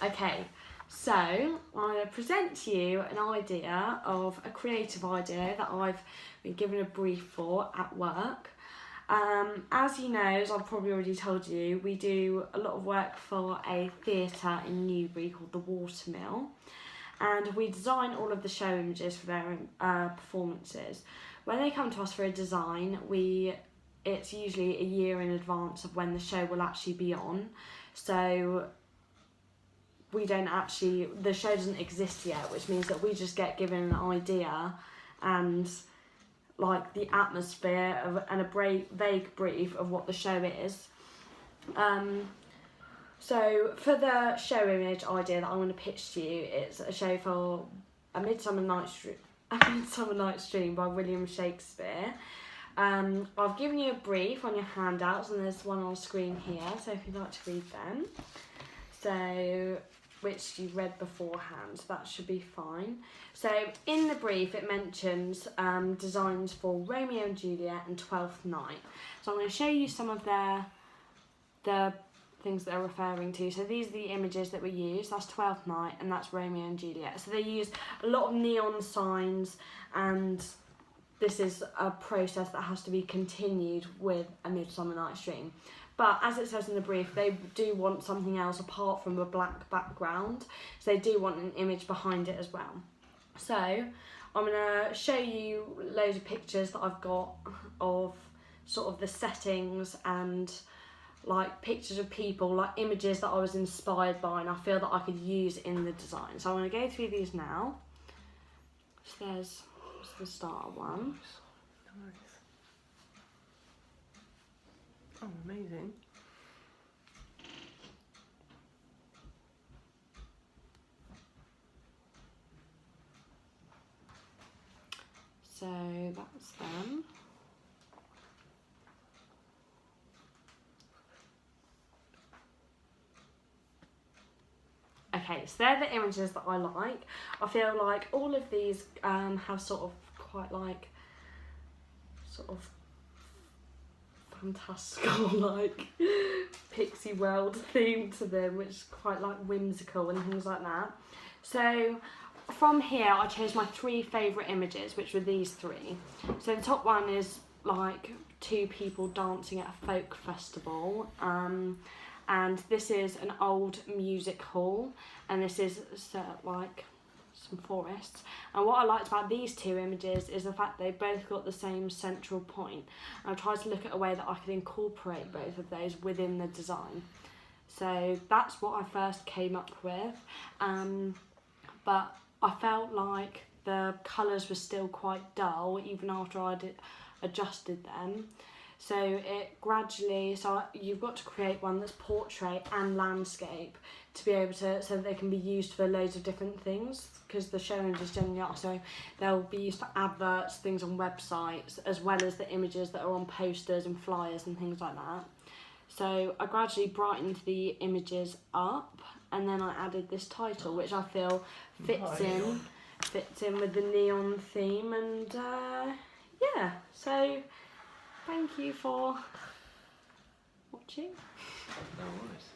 Okay, so I'm going to present to you an idea of a creative idea that I've been given a brief for at work. As you know, as I've probably already told you, we do a lot of work for a theatre in Newbury called the Watermill, and we design all of the show images for their performances. When they come to us for a design, it's usually a year in advance of when the show will actually be on. So the show doesn't exist yet, which means that we just get given an idea and like the atmosphere and a vague brief of what the show is. So for the show image idea that I'm going to pitch to you, it's a show for A Midsummer Night's Dream by William Shakespeare. I've given you a brief on your handouts, and there's one on screen here, so if you'd like to read them. So, which you've read beforehand, so that should be fine. So in the brief it mentions designs for Romeo and Juliet and Twelfth Night. So I'm going to show you some of the things that they're referring to. So these are the images that we use. That's Twelfth Night and that's Romeo and Juliet. So they use a lot of neon signs, and this is a process that has to be continued with A Midsummer Night's Dream. But as it says in the brief, they do want something else apart from a black background. So they do want an image behind it as well. So I'm going to show you loads of pictures that I've got of sort of the settings and like pictures of people, like images that I was inspired by and I feel that I could use in the design. So I'm going to go through these now. So there's the starter one. Nice. Oh, amazing. So that's them. Okay, so they're the images that I like. I feel like all of these have sort of quite like sort of fantastical like pixie world theme to them, which is quite like whimsical and things like that. So from here I chose my 3 favourite images, which were these 3. So the top one is like 2 people dancing at a folk festival, and this is an old music hall, and this is like some forests. And what I liked about these 2 images is the fact they both got the same central point. And I tried to look at a way that I could incorporate both of those within the design. So that's what I first came up with, but I felt like the colours were still quite dull even after I'd adjusted them. So you've got to create one that's portrait and landscape to be able to, so that they can be used for loads of different things, because the show images generally are, so they'll be used for adverts, things on websites, as well as the images that are on posters and flyers and things like that. So I gradually brightened the images up, and then I added this title, which I feel fits in with the neon theme, and yeah, so thank you for watching. No worries.